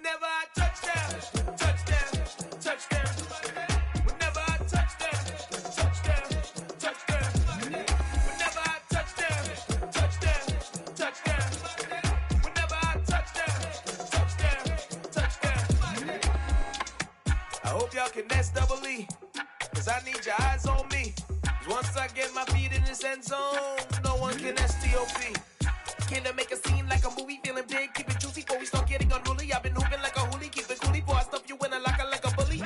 Whenever I touchdown, touchdown, touchdown. Whenever I touchdown, touchdown, touchdown. Whenever I touchdown, touchdown, touchdown. Whenever I touchdown, touchdown, touchdown. I hope y'all can S-double-E, cause I need your eyes on me. Cause once I get my feet in this end zone, no one can S-T-O-P. Came to make a scene like a movie, feeling big, keep it juicy before we start getting unruly. I've been hooping like a hoolie, keep it coolie before I stuff you in a locker like a bully.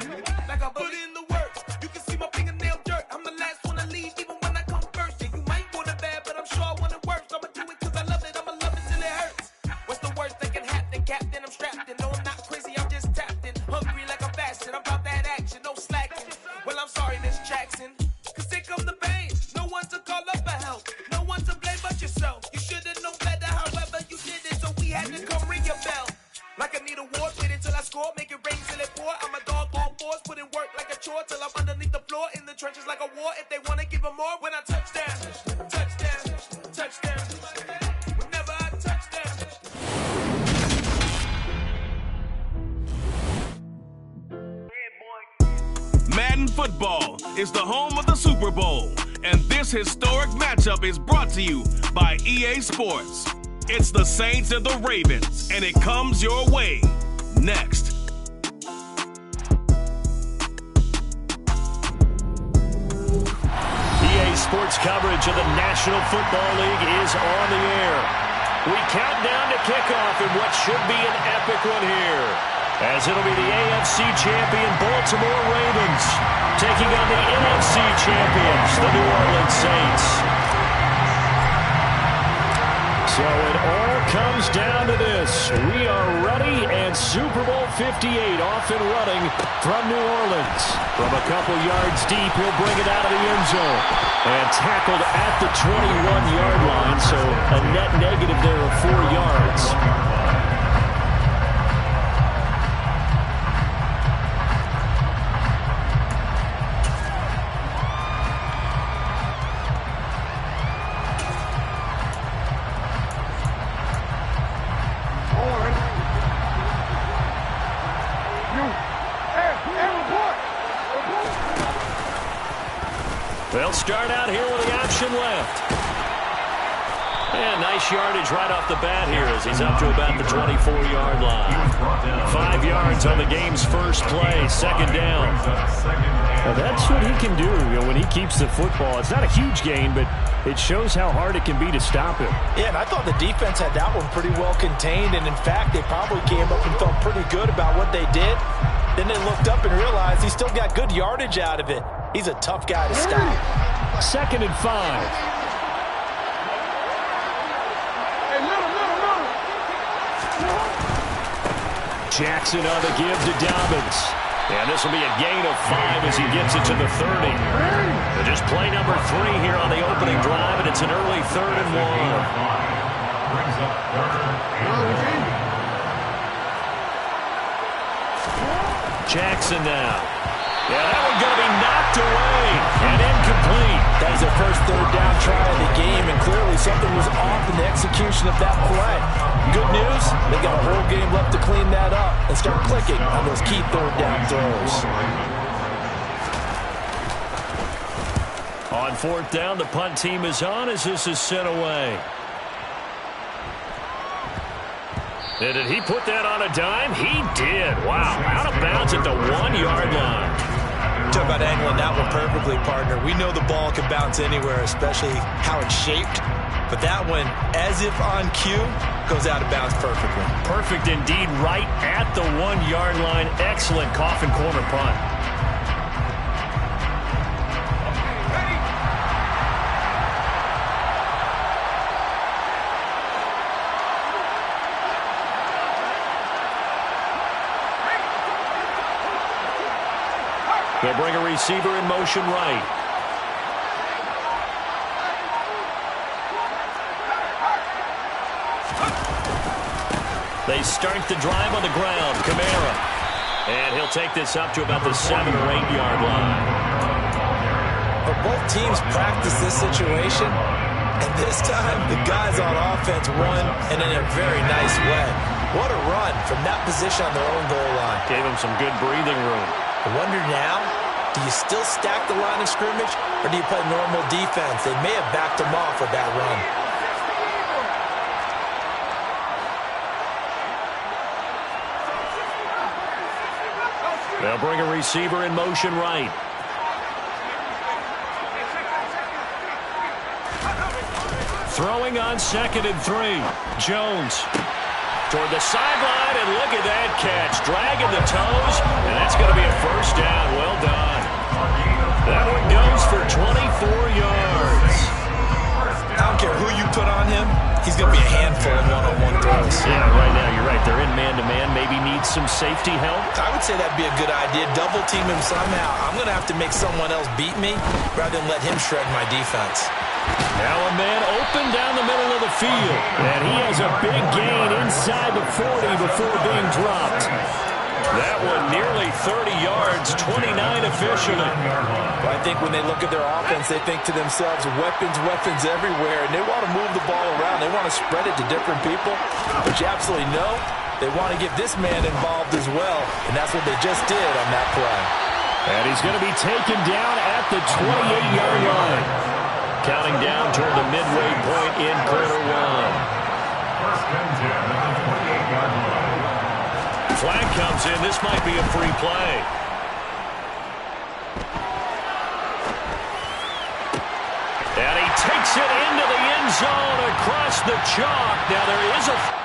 Like a bully. Put in the work, you can see my fingernail dirt. I'm the last one to leave, even when I come first. Yeah, you might want it bad, but I'm sure I want it worse. I'ma do it cause I love it, I'ma love it till it hurts. What's the worst that can happen, Captain? I'm strapped in, no I'm not crazy, I'm just tapped in. Hungry like I'm fasting, I'm about that action, no slacking. Well, I'm sorry, Miss Jackson, cause here come the pain. No one to call up for help, no one to blame but yourself. You should've known better, however you did it, so we had to come ring your bell. Like I need a award, wait until I score, make it rain till it pour. I'm a dog on fours, put in work like a chore till I'm underneath the floor, in the trenches like a war. If they wanna give them more, when I touchdown, touchdown, touchdown. Whenever I touchdown. Madden Football is the home of the Super Bowl, and this historic matchup is brought to you by EA Sports. It's the Saints and the Ravens, and it comes your way next. EA Sports coverage of the National Football League is on the air. We count down to kickoff in what should be an epic one here, as it'll be the AFC champion Baltimore Ravens taking on the NFC champions, the New Orleans Saints. So it all comes down to this. We are ready, and Super Bowl 58 off and running from New Orleans. From a couple yards deep, he'll bring it out of the end zone. And tackled at the 21-yard line, so a net negative there of 4 yards. They'll start out here with the option left. And nice yardage right off the bat here as he's up to about the 24-yard line. 5 yards on the game's first play, second down. Now that's what he can do, when he keeps the football. It's not a huge gain, but it shows how hard it can be to stop him. Yeah, and I thought the defense had that one pretty well contained, and in fact, they probably came up and felt pretty good about what they did. Then they looked up and realized he still got good yardage out of it. He's a tough guy to stop. Second and 5. Jackson on the give to Dobbins. And this will be a gain of 5 as he gets it to the 30. But just play number 3 here on the opening drive, and it's an early 3rd and 1. Jackson now. Yeah, that one's going to be knocked away and incomplete. That was their first third down try of the game, and clearly something was off in the execution of that play. Good news, they got a whole game left to clean that up and start clicking on those key third down throws. On 4th down, the punt team is on as this is sent away. And did he put that on a dime? He did. Wow, out of bounds at the 1-yard line. Talk about angling that one perfectly, partner. We know the ball can bounce anywhere, especially how it's shaped. But that one, as if on cue, goes out of bounds perfectly. Perfect indeed, right at the 1-yard line. Excellent coffin corner punt. They'll bring a receiver in motion right. They start the drive on the ground. Kamara. And he'll take this up to about the 7 or 8 yard line. But both teams practice this situation, and this time the guys on offense won, and in a very nice way. What a run from that position on their own goal line. Gave him some good breathing room. I wonder now, do you still stack the line of scrimmage, or do you play normal defense? They may have backed him off with that run. They'll bring a receiver in motion right. Throwing on 2nd and 3. Jones toward the sideline, and look at that catch. Dragging the toes, and that's going to be a first down. Well done. That one goes for 24 yards. I don't care who you put on him. He's going to be a handful of one-on-one throws. Yeah, right now you're right. They're in man-to-man. Maybe needs some safety help. I would say that'd be a good idea. Double team him somehow. I'm going to have to make someone else beat me rather than let him shred my defense. Now a man open down the middle of the field. And he has a big gain inside the 40 before being dropped. That one nearly 30 yards, 29 officially. Well, I think when they look at their offense, they think to themselves, weapons everywhere, and they want to move the ball around. They want to spread it to different people. But you absolutely know they want to get this man involved as well, and that's what they just did on that play. And he's going to be taken down at the 28-yard line. Counting down toward the midway point in quarter one. Flag comes in. This might be a free play. And he takes it into the end zone across the chalk. Now there is a...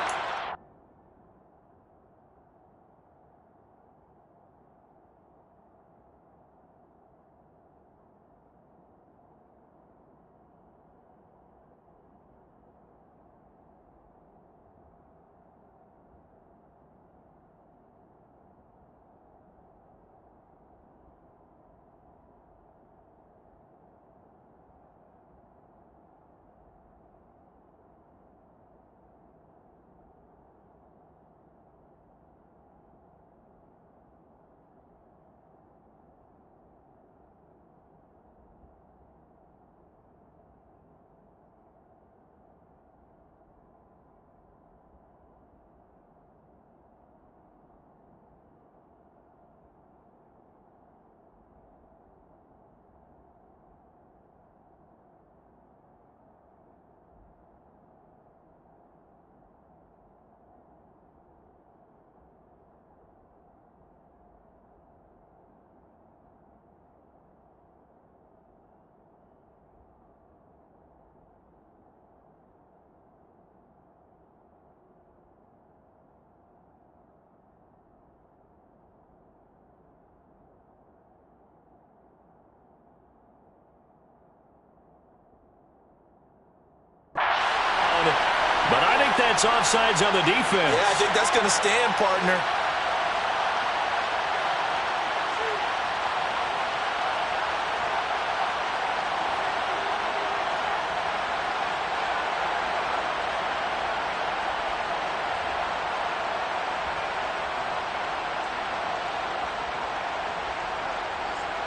But I think that's offsides on the defense. Yeah, I think that's going to stand, partner.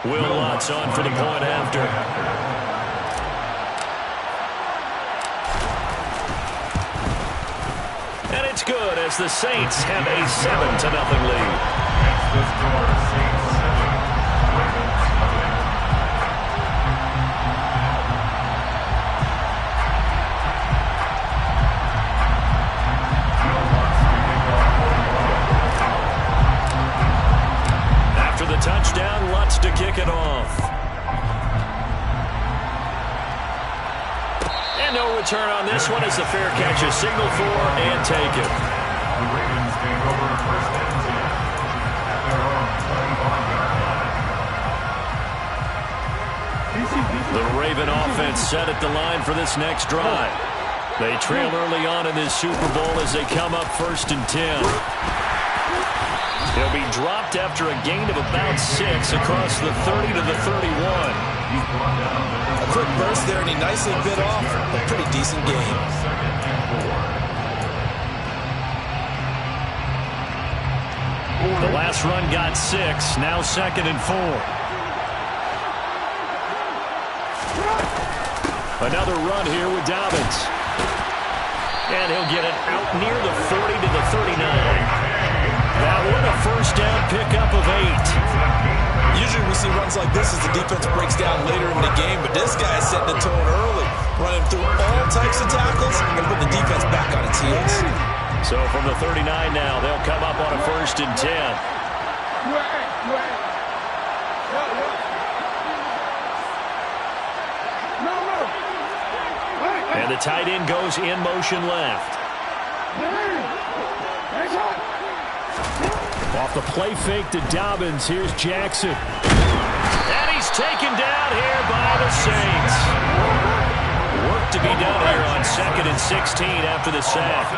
Will Lutz on for the point after. And it's good as the Saints have a 7-0 lead. After the touchdown, Lutz to kick it off. And no return on this one as the fair catch is signaled for and taken. The Ravens take over first and 10 at their own 25 yard line. The Raven offense set at the line for this next drive. They trail early on in this Super Bowl as they come up 1st and 10. He'll be dropped after a gain of about 6 across the 30 to the 31. A quick burst there, and he nicely bit off a pretty decent game. The last run got 6, now 2nd and 4. Another run here with Dobbins. And he'll get it out near the 40 to the 39. That one a first down pickup of 8. Usually we see runs like this as the defense breaks down later in the game, but this guy is setting the tone early, running through all types of tackles and putting the defense back on its heels. So from the 39 now, they'll come up on a 1st and 10. And the tight end goes in motion left. Off the play fake to Dobbins. Here's Jackson. And he's taken down here by the Saints. Work to be done here on 2nd and 16 after the sack.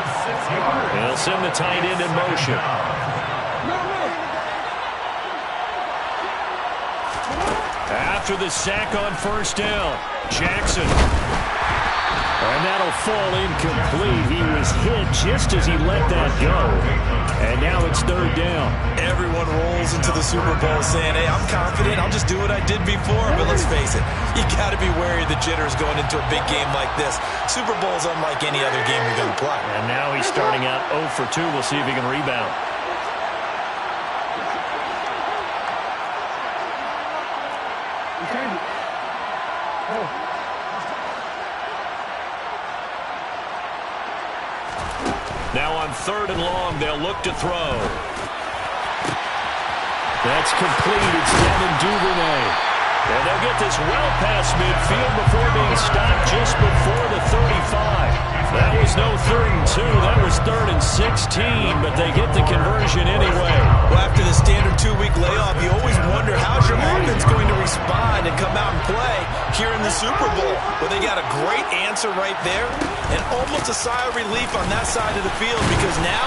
They'll send the tight end in motion. After the sack on 1st down, Jackson. And that'll fall incomplete. He was hit just as he let that go. And now it's 3rd down. Everyone rolls into the Super Bowl saying, hey, I'm confident. I'll just do what I did before. But let's face it, you got to be wary of the jitters going into a big game like this. Super Bowl is unlike any other game you're going to play. And now he's starting out 0 for 2. We'll see if he can rebound. Now on 3rd and long, they'll look to throw. That's complete. It's Devin Duvernay. And they'll get this well past midfield before being stopped just before the 35. That was no 3rd and 2. That was 3rd and 16, but they get the conversion anyway. Well, after the standard 2-week layoff, you always wonder how's your offense going to respond and come out and play here in the Super Bowl. Well, they got a great answer right there and almost a sigh of relief on that side of the field because now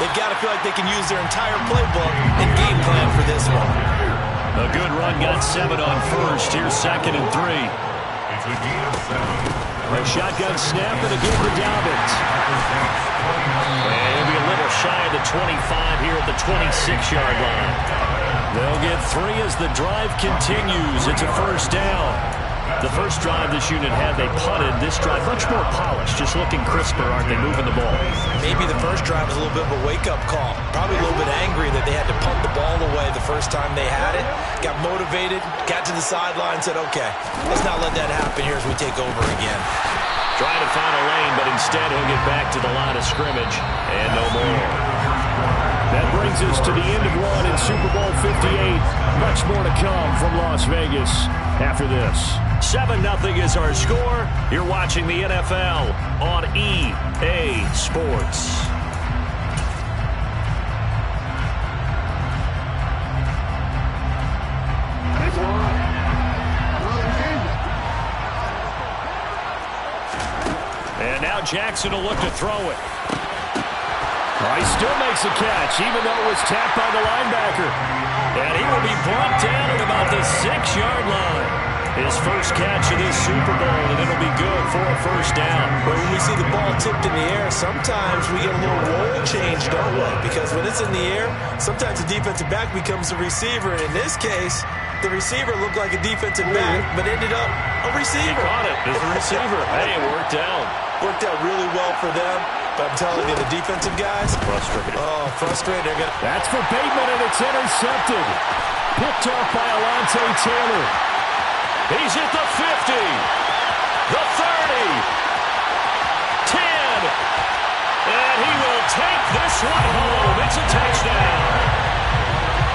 they've got to feel like they can use their entire playbook and game plan for this one. A good run got 7 on 1st. Here's 2nd and 3. It's a gain of 7. A shotgun snap and again to Dobbins. And he'll be a little shy of the 25 here at the 26-yard line. They'll get 3 as the drive continues. It's a 1st down. The first drive this unit had, they punted. This drive, much more polished, just looking crisper, aren't they, moving the ball? Maybe the first drive was a little bit of a wake-up call. Probably a little bit angry that they had to punt the ball away the first time they had it. Got motivated, got to the sideline, said, okay, let's not let that happen here as we take over again. Trying to find a lane, but instead he'll get back to the line of scrimmage. And no more. That brings us to the end of one in Super Bowl 58. Much more to come from Las Vegas after this. 7-0 is our score. You're watching the NFL on EA Sports. And now Jackson will look to throw it. He still makes a catch, even though it was tapped by the linebacker. And he will be brought down at about the 6-yard line. His first catch of this Super Bowl, and it'll be good for a 1st down. But when we see the ball tipped in the air, sometimes we get a little roll change, don't we? Because when it's in the air, sometimes the defensive back becomes the receiver. And in this case, the receiver looked like a defensive back, but ended up a receiver. He caught it as a receiver. Hey, it worked out. Worked out really well for them. But I'm telling you, the defensive guys, Frustrated. oh, frustrated. That's for Bateman, and it's intercepted. Picked off by Alontae Taylor. He's at the 50, the 30, 10, and he will take this one home. It's a touchdown.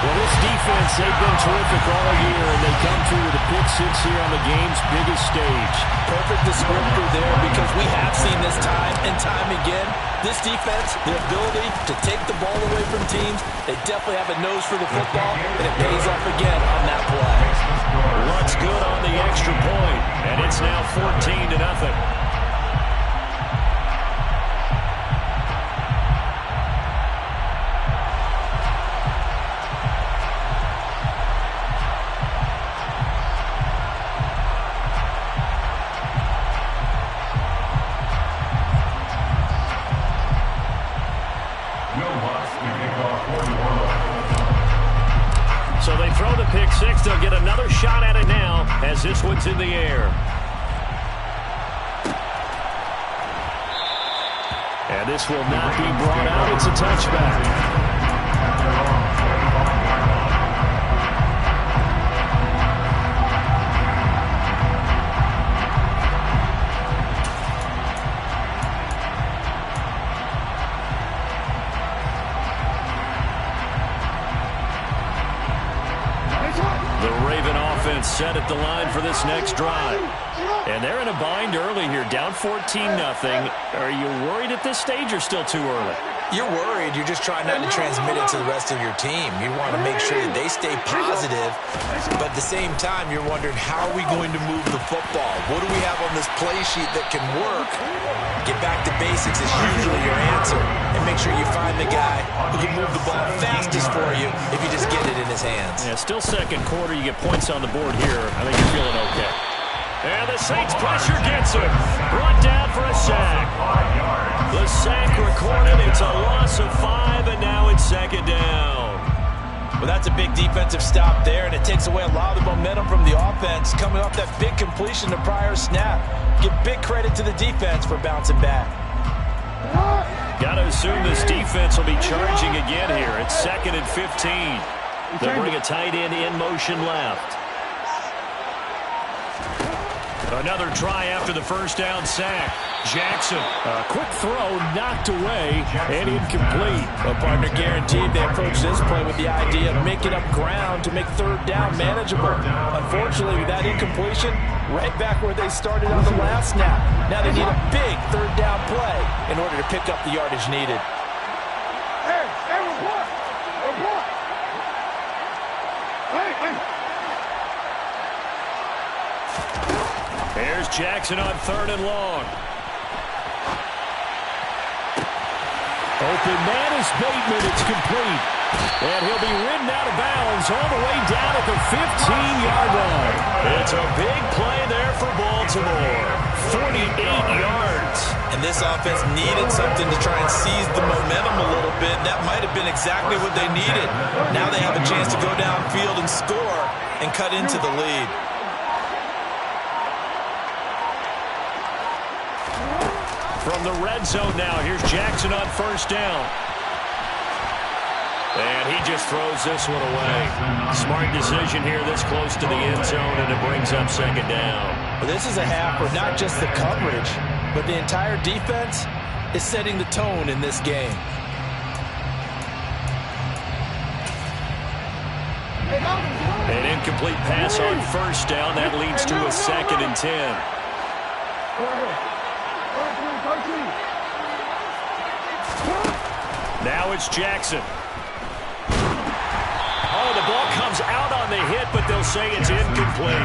Well, this defense, they've been terrific all year, and they come through with a pick 6 here on the game's biggest stage. Perfect descriptor there because we have seen this time and time again. This defense, the ability to take the ball away from teams, they definitely have a nose for the football, and it pays off again on that play. Looks good on the extra point, and it's now 14-0. So they throw the pick 6. They'll get another shot at it now as this one's in the air. And this will not be brought out. It's a touchback. Set at the line for this next drive. And they're in a bind early here, down 14-0. Are you worried at this stage or still too early? You're worried. You're just trying not to transmit it to the rest of your team. You want to make sure that they stay positive, but at the same time, you're wondering, how are we going to move the football? What do we have on this play sheet that can work? Get back to basics is usually your answer, and make sure you find the guy who can move the ball fastest for you if you just get it in his hands. Yeah, still second quarter. You get points on the board here. I think you're feeling okay. And the Saints pressure gets him. Brought down for a sack. The sack recorded. It's a loss of 5, and now it's second down. Well, that's a big defensive stop there, and it takes away a lot of the momentum from the offense coming off that big completion the prior snap. Give big credit to the defense for bouncing back. Got to assume this defense will be charging again here. It's 2nd and 15. They'll bring a tight end in motion left. Another try after the first down sack. Jackson, a quick throw knocked away and incomplete. Well, partner, guaranteed they approach this play with the idea of making up ground to make third down manageable. Unfortunately, with that incompletion, right back where they started on the last snap. Now they need a big third down play in order to pick up the yardage needed. Here's Jackson on 3rd and long. Open man is Bateman. It's complete. And he'll be ridden out of bounds all the way down at the 15-yard line. It's a big play there for Baltimore. 48 yards. And this offense needed something to try and seize the momentum a little bit. That might have been exactly what they needed. Now they have a chance to go downfield and score and cut into the lead. From the red zone now, here's Jackson on 1st down. And he just throws this one away. Smart decision here this close to the end zone, and it brings up 2nd down. Well, this is a half where not just the coverage, but the entire defense is setting the tone in this game. An incomplete pass on 1st down. That leads to a 2nd and 10. Now it's Jackson. Oh, the ball comes out on the hit, but they'll say it's incomplete.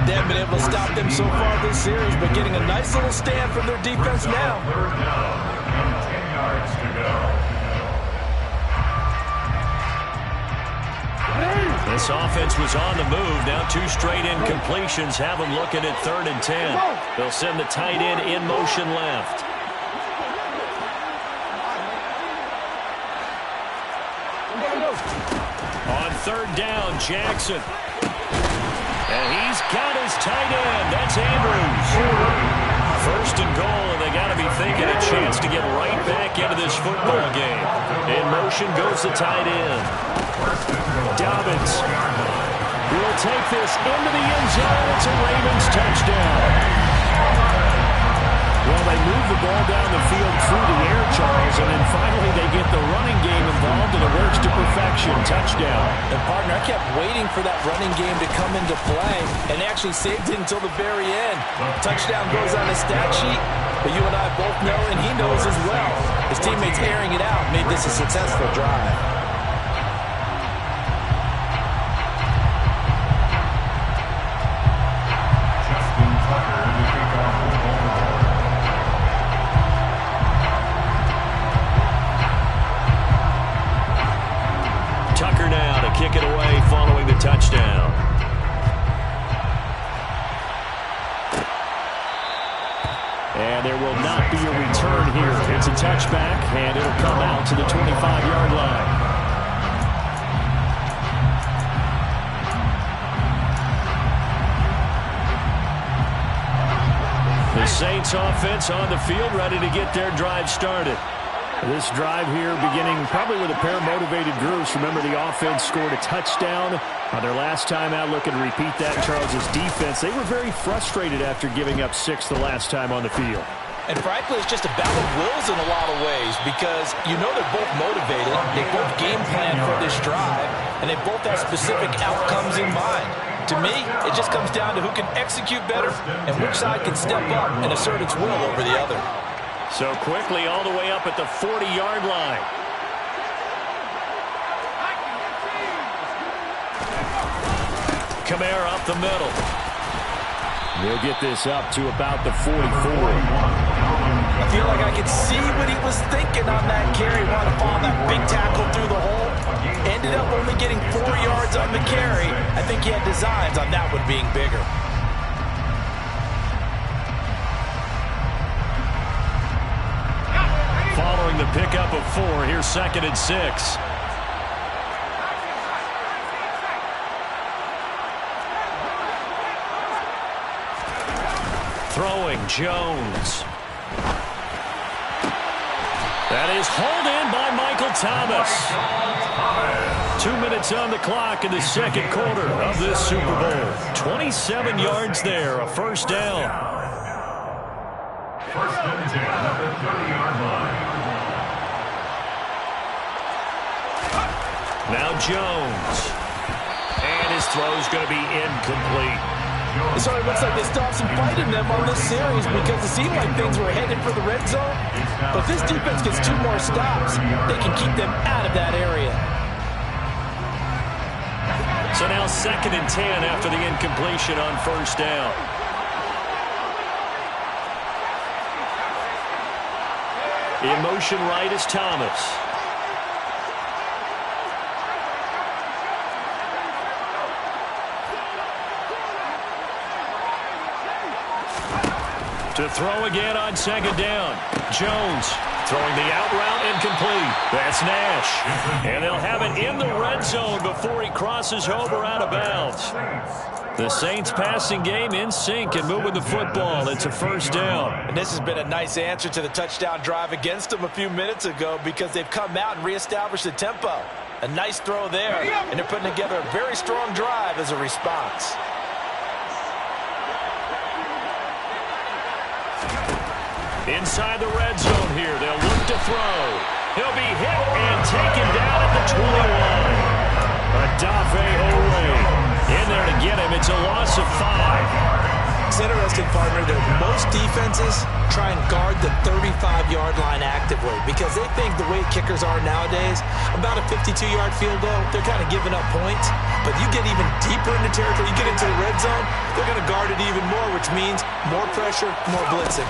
They haven't been able to stop them so far this series, but getting a nice little stand from their defense now. 3rd down and 10 yards to go. This offense was on the move. Now 2 straight incompletions have them looking at 3rd and 10. They'll send the tight end in motion left. On 3rd down, Jackson. And he's got his tight end. That's Andrews. 1st and goal, and they got to be thinking a chance to get right back into this football game. In motion goes the tight end. Dobbins will take this into the end zone. It's a Ravens touchdown. Well, they move the ball down the field through the air, Charles, and then finally they get the running game involved, and it works to perfection. Touchdown. And, partner, I kept waiting for that running game to come into play, and they actually saved it until the very end. Touchdown goes on the stat sheet, but you and I both know, and he knows as well, his teammates airing it out made this a successful drive. Kick it away following the touchdown. And there will not be a return here. It's a touchback, and it'll come out to the 25-yard line. The Saints Saints offense on the field, ready to get their drive started. This drive here beginning probably with a pair of motivated groups. Remember, the offense scored a touchdown on their last time out, looking to repeat that. Charles' defense, they were very frustrated after giving up 6 the last time on the field. And frankly, it's just a battle of wills in a lot of ways because you know they're both motivated, they both game plan for this drive, and they both have specific outcomes in mind. To me, it just comes down to who can execute better and which side can step up and assert its will over the other. So quickly all the way up at the 40-yard line. Kamara up the middle. They'll get this up to about the 44. I feel like I could see what he was thinking on that carry. Wanted to follow that big tackle through the hole. Ended up only getting 4 yards on the carry. I think he had designs on that one being bigger. Following the pickup of 4, here's 2nd and 6. Throwing, Jones. That is hauled in by Michael Thomas. 2 minutes on the clock in the second quarter of this Super Bowl. 27 yards there, a first down. First and 10 at the 30-yard line. Now Jones. And his throw's going to be incomplete. It sort of looks like they still have some fight in them on this series because it seemed like things were headed for the red zone. But if this defense gets 2 more stops, they can keep them out of that area. So now 2nd and 10 after the incompletion on first down. In motion right is Thomas. To throw again on 2nd down. Jones throwing the out route incomplete. That's Nash. And they'll have it in the red zone before he crosses over out of bounds. The Saints passing game in sync and moving the football. It's a first down. And this has been a nice answer to the touchdown drive against them a few minutes ago because they've come out and reestablished the tempo. A nice throw there, and they're putting together a very strong drive as a response. Inside the red zone here, they'll look to throw. He'll be hit and taken down at the 21. Odafe Oweh in there to get him. It's a loss of 5. It's interesting, partner, that most defenses try and guard the 35-yard line actively because they think the way kickers are nowadays, about a 52-yard field goal, they're kind of giving up points. But you get even deeper into territory, you get into the red zone, they're going to guard it even more, which means more pressure, more blitzing.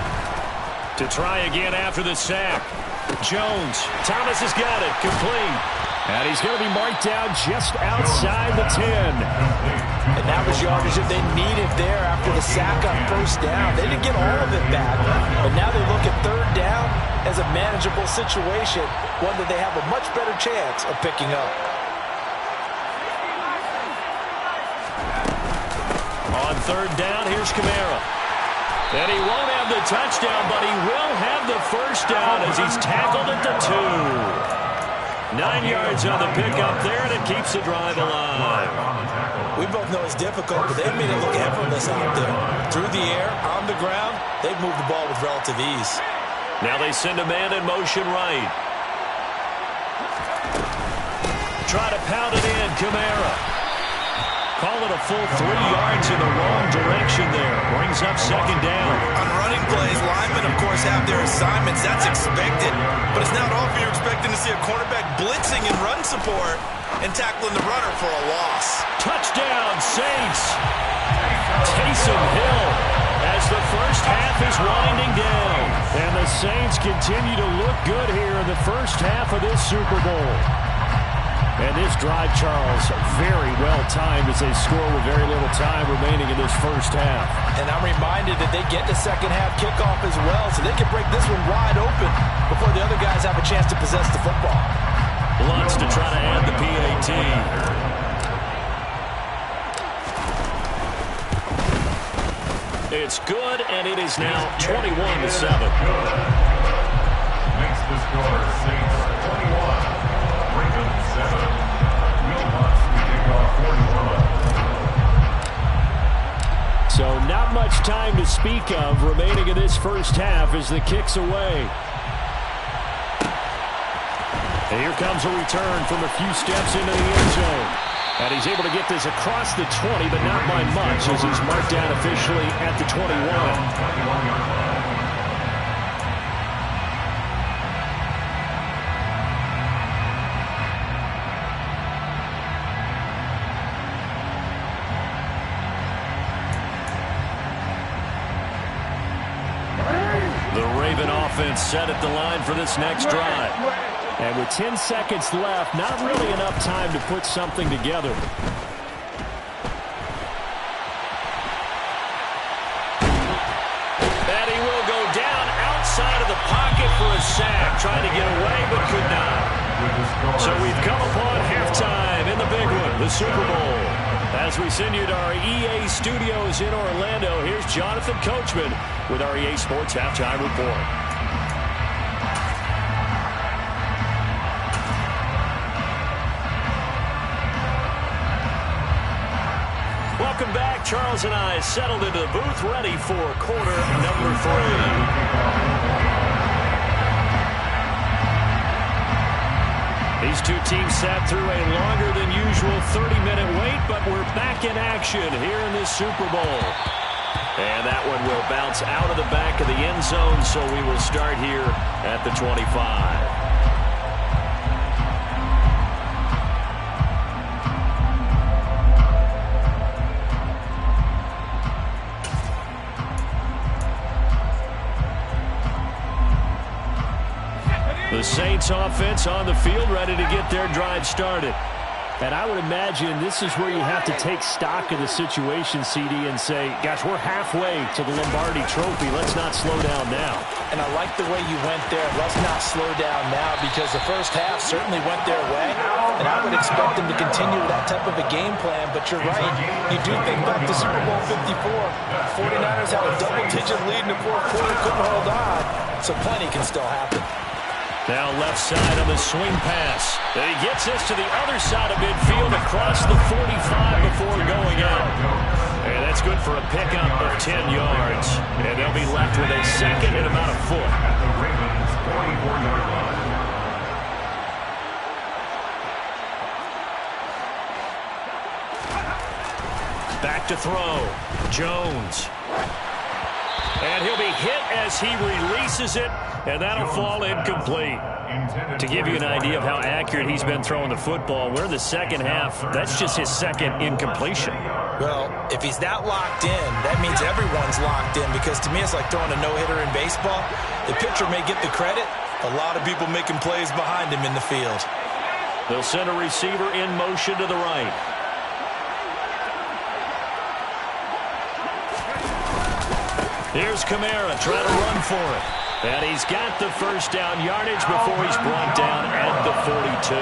To try again after the sack. Jones. Thomas has got it. Complete. And he's going to be marked down just outside the 10. And that was yardage that they needed there after the sack on first down. They didn't get all of it back. But now they look at 3rd down as a manageable situation, one that they have a much better chance of picking up. On 3rd down, here's Kamara. And he won't have the touchdown, but he will have the first down as he's tackled at the 2. 9 yards on the pickup there, and it keeps the drive alive. We both know it's difficult, but they've made it look effortless out there. Through the air, on the ground, they've moved the ball with relative ease. Now they send a man in motion right. Try to pound it in, Kamara. Call it a full 3 yards in the wrong direction there. Brings up 2nd down. On running plays, linemen, of course, have their assignments. That's expected. But it's not often you're expecting to see a cornerback blitzing in run support and tackling the runner for a loss. Touchdown, Saints. Taysom Hill as the first half is winding down. And the Saints continue to look good here in the first half of this Super Bowl. And this drive, Charles, very well timed as they score with very little time remaining in this first half. And I'm reminded that they get the second half kickoff as well, so they can break this one wide open before the other guys have a chance to possess the football. Lutz to try to add the PAT. It's good, and it is now 21-7. Makes the score Saints 21, Ravens 7. Will Lutz will kick off 41. So not much time to speak of remaining in this first half as the kick's away. And here comes a return from a few steps into the end zone. And he's able to get this across the 20, but not by much as he's marked down officially at the 21. The Raven offense set at the line for this next drive. And with 10 seconds left, not really enough time to put something together. And he will go down outside of the pocket for a sack. Trying to get away, but could not. So we've come upon halftime in the big one, the Super Bowl. As we send you to our EA studios in Orlando, here's Jonathan Coachman with our EA Sports Halftime Report. Welcome back. Charles and I settled into the booth, ready for quarter number 3. These two teams sat through a longer than usual 30-minute wait, but we're back in action here in this Super Bowl. And that one will bounce out of the back of the end zone, so we will start here at the 25. The Saints offense on the field, ready to get their drive started. And I would imagine this is where you have to take stock of the situation, CD, and say, gosh, we're halfway to the Lombardi Trophy. Let's not slow down now. And I like the way you went there. Let's not slow down now, because the first half certainly went their way. And I would expect them to continue that type of a game plan. But you're right. You do think back to Super Bowl 54. 49ers had a double-digit lead in the fourth quarter, couldn't hold on. So plenty can still happen. Now left side on the swing pass. And he gets this to the other side of midfield across the 45 before going out. And that's good for a pickup of 10 yards. And they'll be left with a second and about a foot. At the Ravens 44-yard line. Back to throw. Jones. And he'll be hit as he releases it. And that'll fall incomplete. To give you an idea of how accurate he's been throwing the football, we're in the second half. That's just his second incompletion. Well, if he's that locked in, that means everyone's locked in, because to me it's like throwing a no-hitter in baseball. The pitcher may get the credit. A lot of people making plays behind him in the field. They'll send a receiver in motion to the right. Here's Kamara trying to run for it. And he's got the first down yardage before he's brought down at the 42.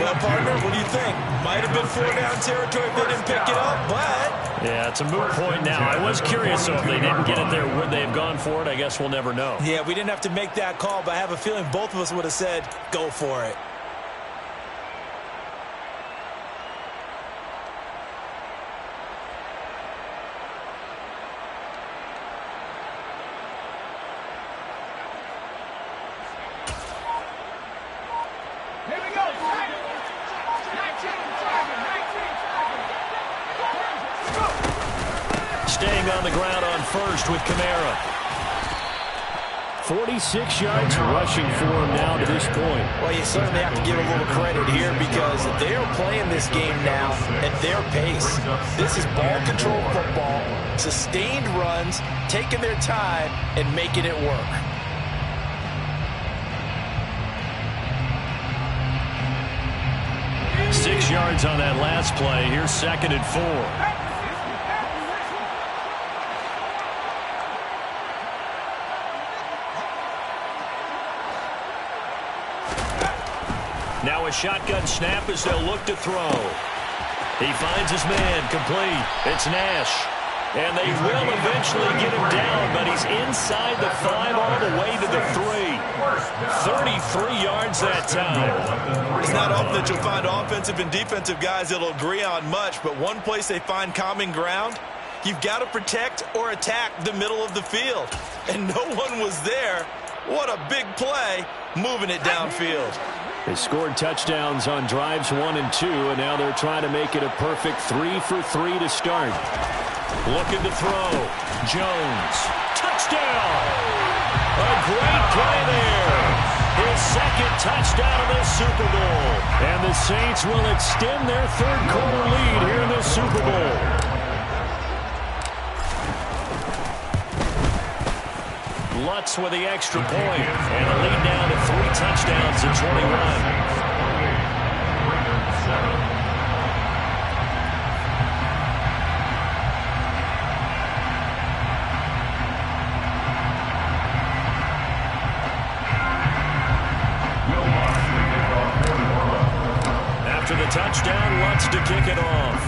Well, partner, what do you think? Might have been 4-down territory if they didn't pick it up, but... Yeah, it's a moot point now. I was curious, so if they didn't get it there, would they have gone for it? I guess we'll never know. Yeah, we didn't have to make that call, but I have a feeling both of us would have said, go for it. Staying on the ground on first with Kamara. 46 yards rushing for him now to this point. Well, you certainly have to give a little credit here, because they're playing this game now at their pace. This is ball control football, sustained runs, taking their time and making it work. Six yards on that last play. Here's 2nd and 4. Now a shotgun snap as they'll look to throw. He finds his man, complete. It's Nash. And they will eventually get him down, but he's inside the 5 all the way to the 3. 33 yards that time. It's not often that you'll find offensive and defensive guys that'll agree on much, but one place they find common ground, you've got to protect or attack the middle of the field. And no one was there. What a big play, moving it downfield. They scored touchdowns on drives 1 and 2, and now they're trying to make it a perfect 3 for 3 to start. Looking to throw. Jones. Touchdown! A great play there. His second touchdown of this Super Bowl. And the Saints will extend their third-quarter lead here in the Super Bowl. Lutz with the extra point. And the lead down to 3 touchdowns at 21. After the touchdown, Lutz to kick it off.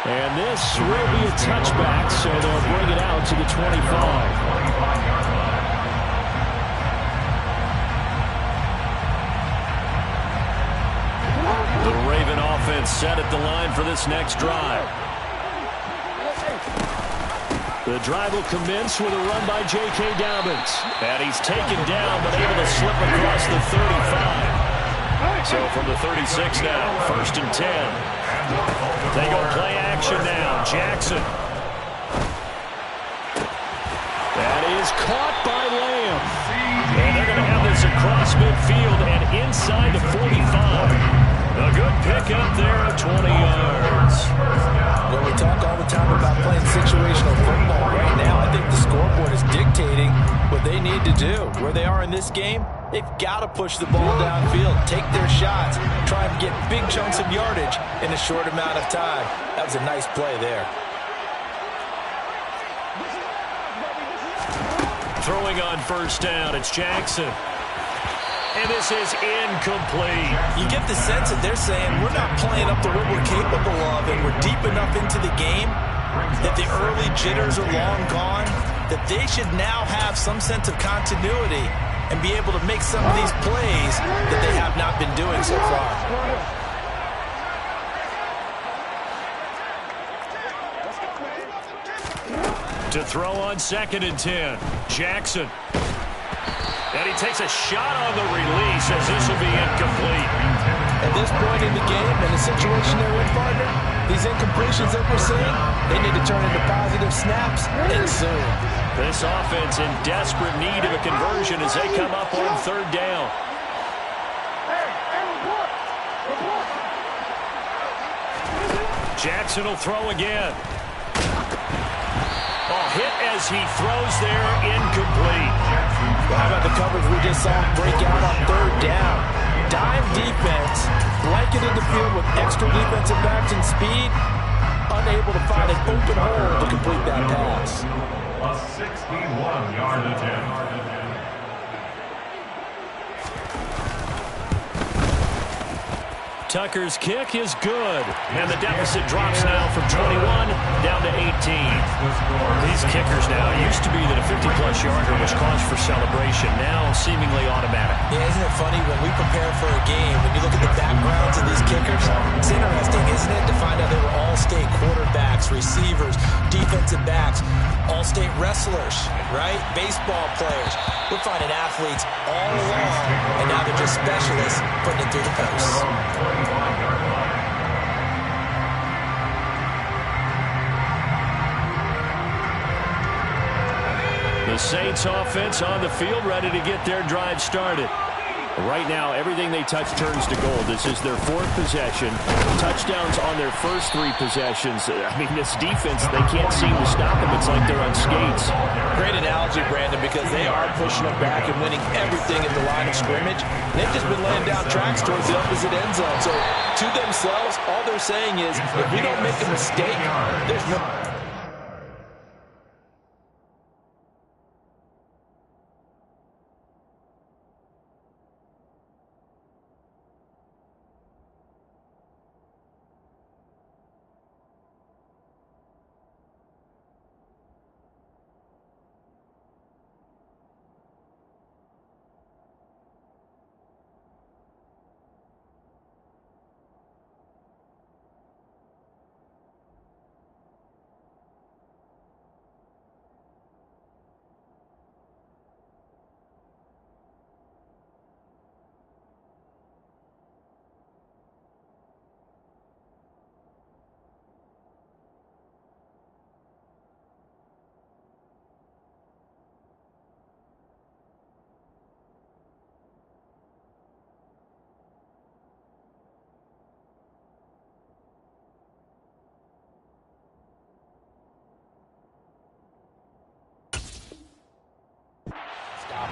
And this will be a touchback, so they'll bring it out to the 25. The Raven offense set at the line for this next drive. The drive will commence with a run by J.K. Dobbins. And he's taken down, but able to slip across the 35. So from the 36 now, 1st and 10. They go play action now. Jackson. That is caught by Lamb. And they're going to have this across midfield and inside the 45. A good pickup there of 20 yards. Well, we talk all the time about playing situational football. Right now, I think the scoreboard is dictating what they need to do. Where they are in this game, they've got to push the ball downfield, take their shots, try and get big chunks of yardage in a short amount of time. That was a nice play there. Throwing on 1st down, it's Jackson. And this is incomplete. You get the sense that they're saying we're not playing up to what we're capable of, and we're deep enough into the game that the early jitters are long gone, that they should now have some sense of continuity and be able to make some of these plays that they have not been doing so far. To throw on 2nd and 10, Jackson. And he takes a shot on the release as this will be incomplete. At this point in the game, in the situation they're in, partner, these incompletions that we're seeing, they need to turn into positive snaps, and soon. This offense in desperate need of a conversion as they come up on 3rd down. Jackson will throw again. Hit as he throws there, incomplete. Well, how about the coverage we just saw break out on 3rd down? Dime defense, blanketed the field with extra defensive backs and speed, unable to find an open hole to complete that pass. A 61-yard attempt. Tucker's kick is good. And the deficit drops now from 21 down to 18. These kickers now used to be that a 50-plus yarder was cause for celebration. Now seemingly automatic. Yeah, isn't it funny when we prepare for a game, when you look at the backgrounds of these kickers, it's interesting, isn't it, to find out they were all-state quarterbacks, receivers, defensive backs, all-state wrestlers, right? Baseball players. We're finding athletes all along, and now they're just specialists putting it through the posts. The Saints offense on the field ready to get their drive started. Right now, everything they touch turns to gold. This is their 4th possession. Touchdowns on their first 3 possessions. I mean, this defense, they can't seem to stop them. It's like they're on skates. Great analogy, Brandon, because they are pushing them back and winning everything at the line of scrimmage. They've just been laying down tracks towards the opposite end zone. So, to themselves, all they're saying is, if we don't make a mistake, there's no...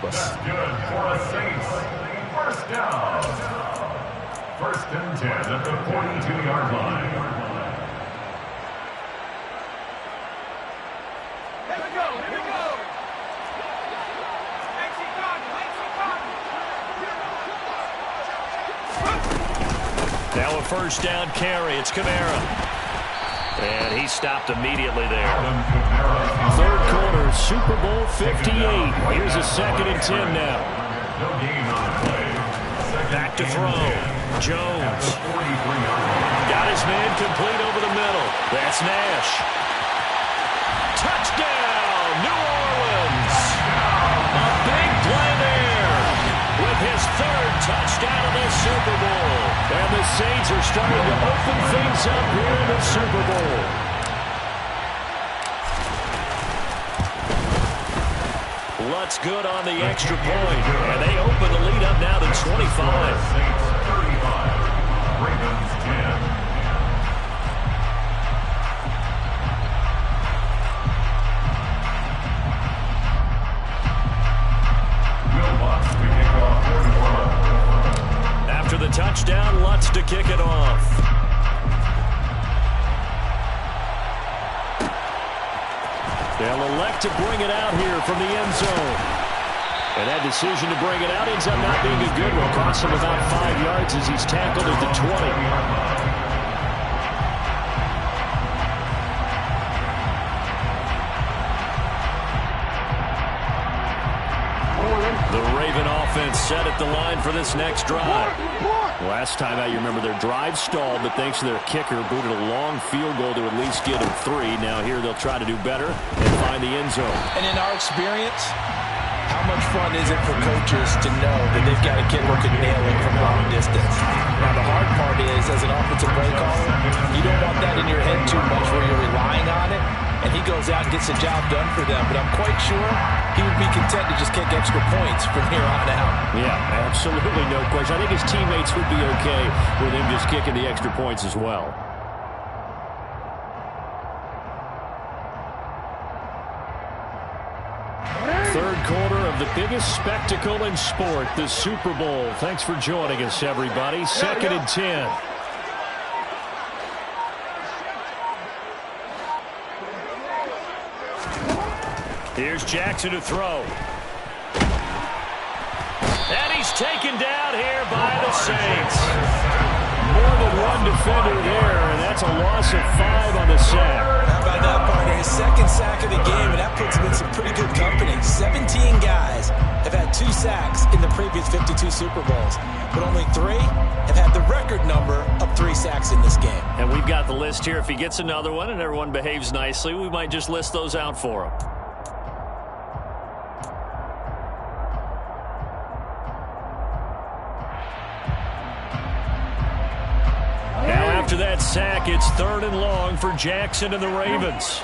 us. That's good for the Saints. First down. First and 10 at the 42-yard line. Here we go. Now a first down carry. It's Kamara. And he stopped immediately there. Third quarter, Super Bowl 58. Here's a 2nd and 10 now. No gain on the play. Back to throw. Jones. Got his man complete over the middle. That's Nash. Touchdown, New Orleans. A big play there with his 3rd touchdown of the Super Bowl. And the Saints are starting to open things up here in the Super Bowl. Lutz good on the extra point. And they open the lead up now to 25. Saints 35. Ravens 10. After the touchdown, Lutz to kick it off. They'll elect to bring it out here from the end zone. And that decision to bring it out ends up not being a good one. Costs him about 5 yards as he's tackled at the 20. The Raven offense set at the line for this next drive. Last time out, you remember their drive stalled, but thanks to their kicker, booted a long field goal to at least get them 3. Now here they'll try to do better and find the end zone. And in our experience, how much fun is it for coaches to know that they've got a kid who can nail it from long distance? Now, the hard part is, as an offensive play caller, you don't want that in your head too much where you're relying on it, and he goes out and gets the job done for them. But I'm quite sure he would be content to just kick extra points from here on out. Yeah, absolutely no question. I think his teammates would be okay with him just kicking the extra points as well. Third quarter of the biggest spectacle in sport, the Super Bowl. Thanks for joining us, everybody. 2nd and 10. Here's Jackson to throw. And he's taken down here by the Saints. More than one defender there, and that's a loss of 5 on the sack. How about that, partner? His 2nd sack of the game, and that puts him in some pretty good company. 17 guys have had 2 sacks in the previous 52 Super Bowls, but only 3 have had the record number of 3 sacks in this game. And we've got the list here. If he gets another one and everyone behaves nicely, we might just list those out for him. After that sack, it's 3rd and long for Jackson and the Ravens.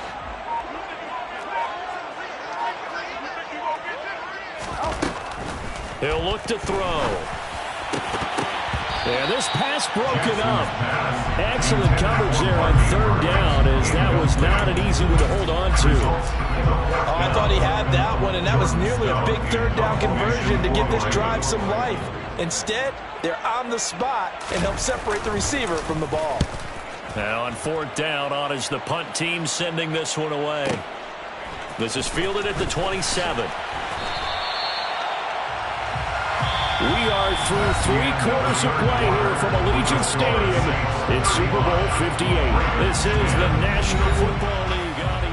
He'll look to throw. And this pass broken up. Excellent coverage there on 3rd down, as that was not an easy one to hold on to. Oh, I thought he had that one, and that was nearly a big 3rd down conversion to give this drive some life. Instead, they're on the spot and help separate the receiver from the ball. Now on 4th down, on is the punt team sending this one away. This is fielded at the 27. We are through 3 quarters of play here from Allegiant Stadium. It's Super Bowl 58. This is the National Football League on EA.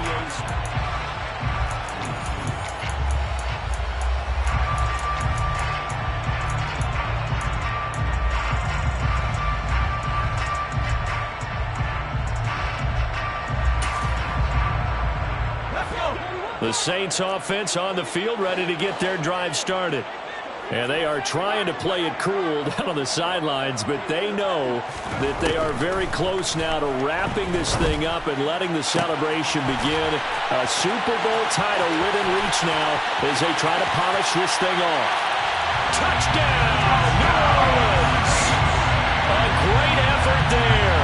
The Saints offense on the field, ready to get their drive started. And they are trying to play it cool down on the sidelines, but they know that they are very close now to wrapping this thing up and letting the celebration begin. A Super Bowl title within reach now as they try to polish this thing off. Touchdown, New Orleans! A great effort there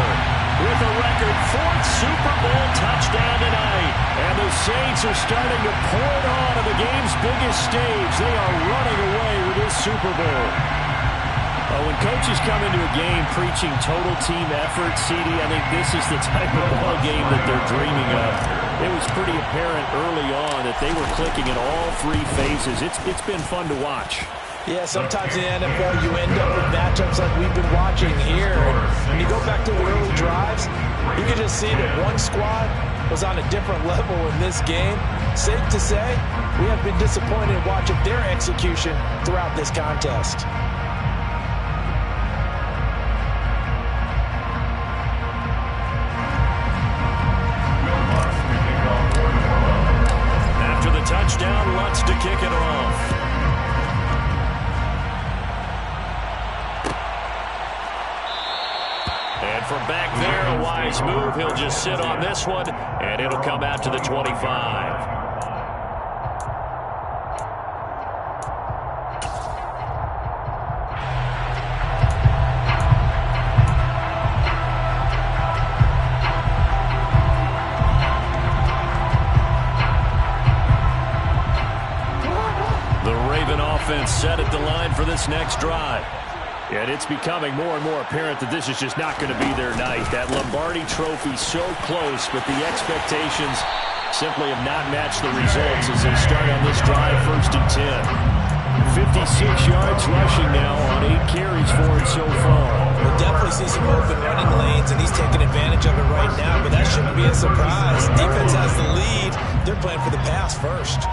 with a record 4th Super Bowl touchdown tonight. And the Saints are starting to pour it on the game's biggest stage. They are running away with this Super Bowl. When coaches come into a game preaching total team effort, CD, I think this is the type of ball game that they're dreaming of. It was pretty apparent early on that they were clicking in all three phases. It's been fun to watch. Yeah, sometimes in the NFL you end up with matchups like we've been watching here. When you go back to the early drives, you can just see that one squad was on a different level in this game. Safe to say, we have been disappointed watching their execution throughout this contest. After the touchdown, Lutz to kick it off. And from back there, a wise move. He'll just sit on this one, and it'll come out to the 25. The Raven offense set at the line for this next drive. And it's becoming more and more apparent that this is just not going to be their night. That Lombardi Trophy so close, but the expectations simply have not matched the results as they start on this drive, 1st and 10. 56 yards rushing now on 8 carries for it so far. We'll definitely see some open running lanes, and he's taking advantage of it right now, but that shouldn't be a surprise. Defense has the lead. They're playing for the pass first.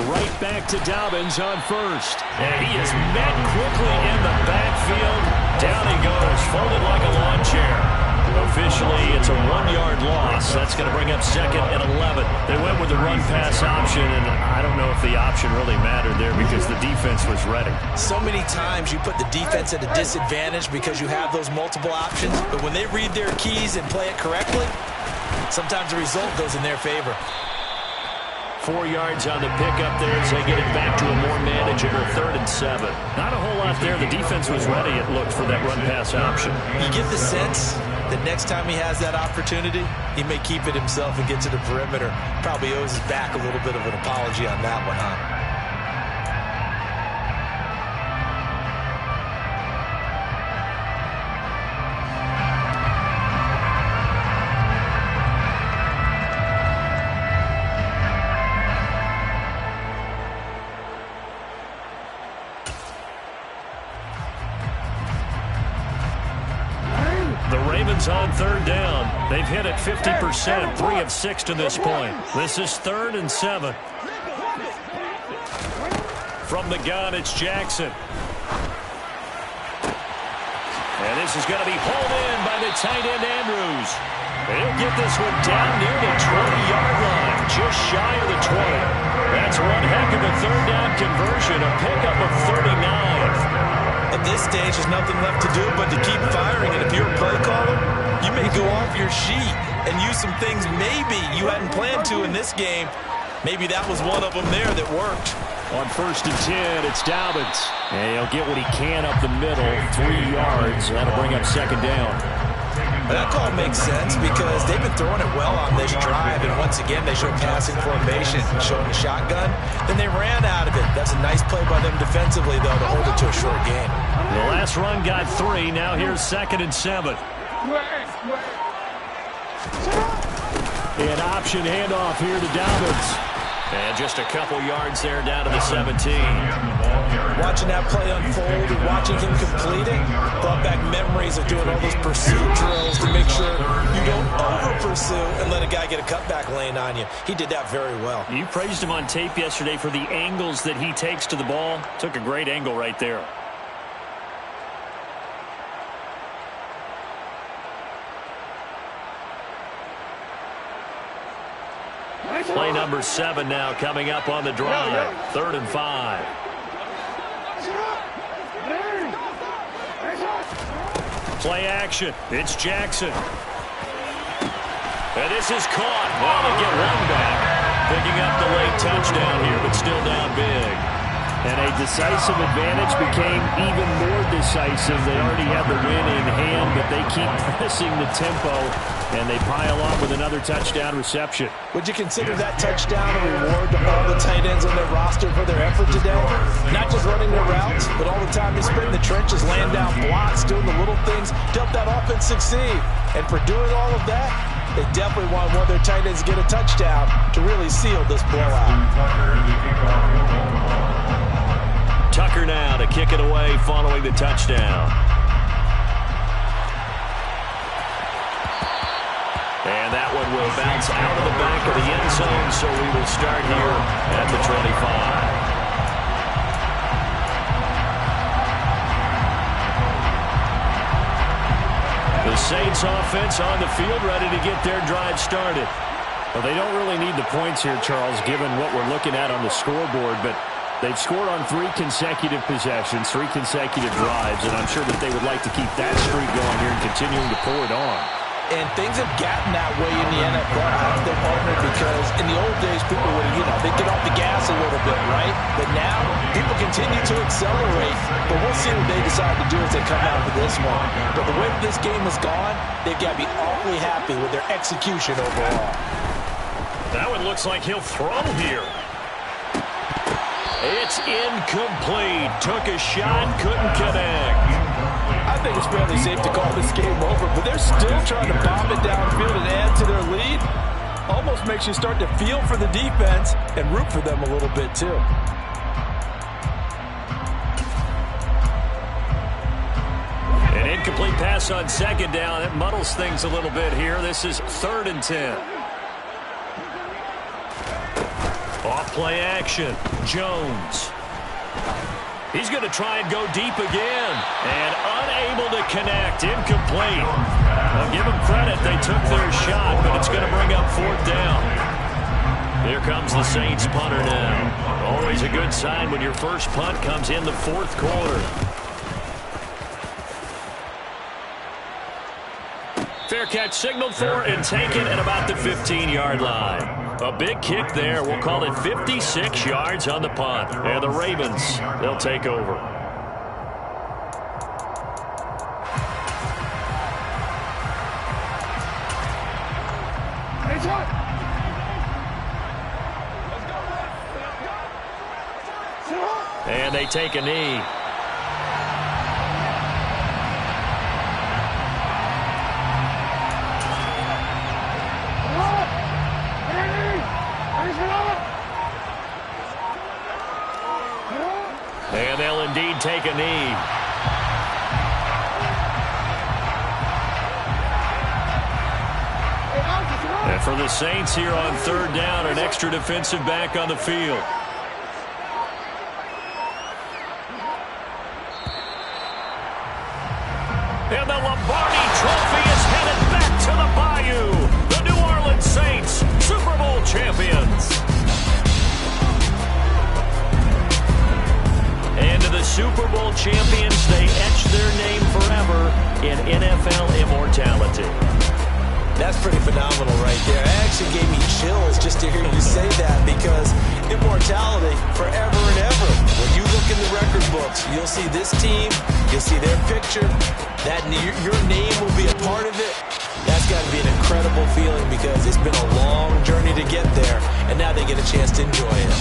Right back to Dobbins on 1st. And he is met quickly in the backfield. Down he goes, folded like a lawn chair. Officially, it's a 1-yard loss. That's going to bring up 2nd and 11. They went with the run-pass option, and I don't know if the option really mattered there because the defense was ready. So many times you put the defense at a disadvantage because you have those multiple options, but when they read their keys and play it correctly, sometimes the result goes in their favor. 4 yards on the pickup there as they get it back to a more manageable 3rd and 7. Not a whole lot there. The defense was ready, it looked, for that run-pass option. You get the sense that next time he has that opportunity, he may keep it himself and get to the perimeter. Probably owes his back a little bit of an apology on that one, huh? On 3rd down. They've hit it 50%, 3 of 6 to this point. This is 3rd and 7. From the gun, it's Jackson. And this is going to be hauled in by the tight end, Andrews. He'll get this one down near the 20-yard line, just shy of the 20. That's one heck of a 3rd down conversion, a pickup of 39. At this stage, there's nothing left to do but to keep firing. And if you're a play caller, you may go off your sheet and use some things maybe you hadn't planned to in this game. Maybe that was one of them there that worked. On 1st and 10, it's Dobbins. And he'll get what he can up the middle, 3 yards. That'll bring up 2nd down. That call makes sense because they've been throwing it well on this drive, and once again they showed passing formation, showing the shotgun. Then they ran out of it. That's a nice play by them defensively, though, to hold it to a short game. The last run got 3. Now here's 2nd and 7. An option handoff here to Dobbins. And just a couple yards there down to the 17. Watching that play unfold and watching him complete it brought back memories of doing all those pursuit drills to make sure you don't over-pursue and let a guy get a cutback lane on you. He did that very well. You praised him on tape yesterday for the angles that he takes to the ball. Took a great angle right there. Play number 7 now coming up on the drive. 3rd and 5. Play action. It's Jackson. And this is caught. Well, they get one back. Picking up the late touchdown here, but still down big. And a decisive advantage became even more decisive. They already had the win in hand, but they keep pressing the tempo, and they pile on with another touchdown reception. Would you consider that touchdown a reward to all the tight ends on their roster for their effort today? Not just running their routes, but all the time they spent in the trenches, laying down blocks, doing the little things to help that offense succeed. And for doing all of that, they definitely want one of their tight ends to get a touchdown to really seal this blowout. Tucker now to kick it away following the touchdown. And that one will bounce out of the back of the end zone, so we will start here at the 25. The Saints offense on the field, ready to get their drive started. Well, they don't really need the points here, Charles, given what we're looking at on the scoreboard, but they've scored on 3 consecutive possessions, 3 consecutive drives, and I'm sure that they would like to keep that streak going here and continuing to pull it on. And things have gotten that way in the NFL, haven't they, partner? Because in the old days, people would, they'd get off the gas a little bit, right? But now, people continue to accelerate. But we'll see what they decide to do as they come out of this one. But the way that this game has gone, they've got to be awfully happy with their execution overall. That one looks like he'll throw here. It's incomplete. Took a shot, couldn't connect. I think it's fairly safe to call this game over, but they're still trying to bomb it downfield and add to their lead. Almost makes you start to feel for the defense and root for them a little bit, too. An incomplete pass on second down. It muddles things a little bit here. This is 3rd and 10. Off-play action. Jones. He's going to try and go deep again. And unable to connect. Incomplete. I'll give them credit. They took their shot, but it's going to bring up 4th down. Here comes the Saints punter now. Always a good sign when your first punt comes in the 4th quarter. Fair catch signaled for and taken at about the 15-yard line. A big kick there. We'll call it 56 yards on the punt. And the Ravens, they'll take over. And they take a knee. And they'll indeed take a knee. And for the Saints here on 3rd down, an extra defensive back on the field. And the Lombardi Trophy is headed back to the Bayou. The New Orleans Saints, Super Bowl champions. And to the Super Bowl champions, they etch their name forever in NFL immortality. That's pretty phenomenal right there. It actually gave me chills just to hear you say that, because immortality forever and ever. When you look in the record books, you'll see this team, you'll see their picture, that your name will be a part of it. That's got to be an incredible feeling, because it's been a long journey to get there, and now they get a chance to enjoy it.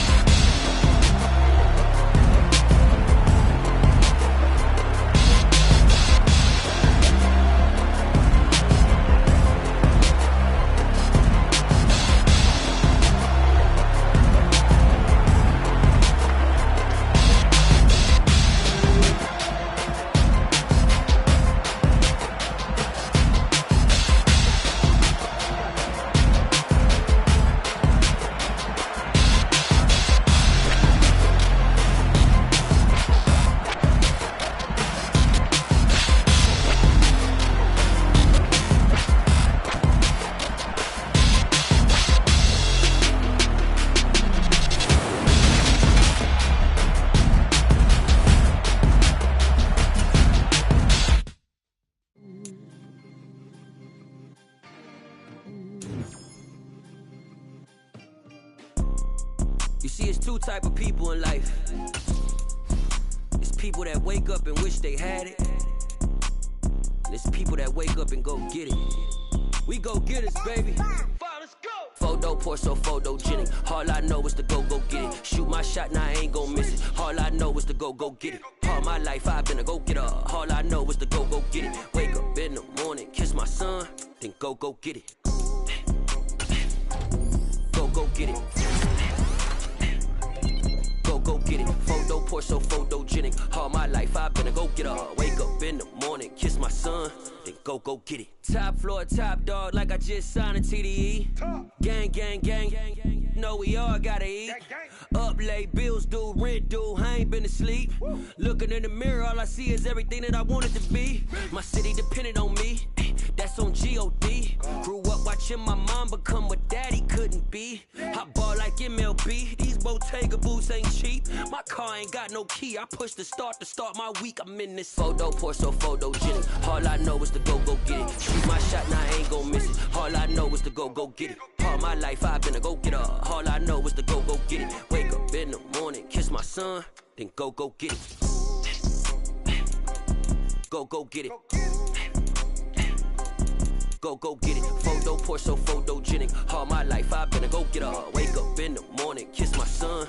You see, it's 2 type of people in life. people that wake up and wish they had it. There's people that wake up and go get it. We go get it, baby. Let's go. Photo pour so photogenic. All I know is to go get it. Shoot my shot, now I ain't gon' miss it. All I know is to go get it. All my life I've been a go-getter. All I know is to go get it. Wake up in the morning, kiss my son, then go get it. Go get it. Go get it. Photo pour so photogenic. All my life I've been a go-getter. Wake up in the morning, kiss my son, then go get it. Top floor, top dog, like I just signed a TDE. Gang, gang, gang. Know we all gotta eat. Up late, bills due, rent due, I ain't been asleep. Looking in the mirror, all I see is everything that I wanted to be. My city depended on me, that's on G.O.D. Grew up watching my mom become what daddy couldn't be. I ball like MLB, these Bottega boots ain't cheap. My car ain't got no key, I push the start to start my week. I'm in this photo pour so photogenic. All I know is to go get it. Shoot my shot, now I ain't gon' miss it. All I know is to go get it. All my life I've been a go-getter. All I know is to go get it. Wake up in the morning, kiss my son, then go get it. Go get it. Go get it. Photo pour so photogenic. All my life I've been a go-getter. Wake up in the morning, kiss my son,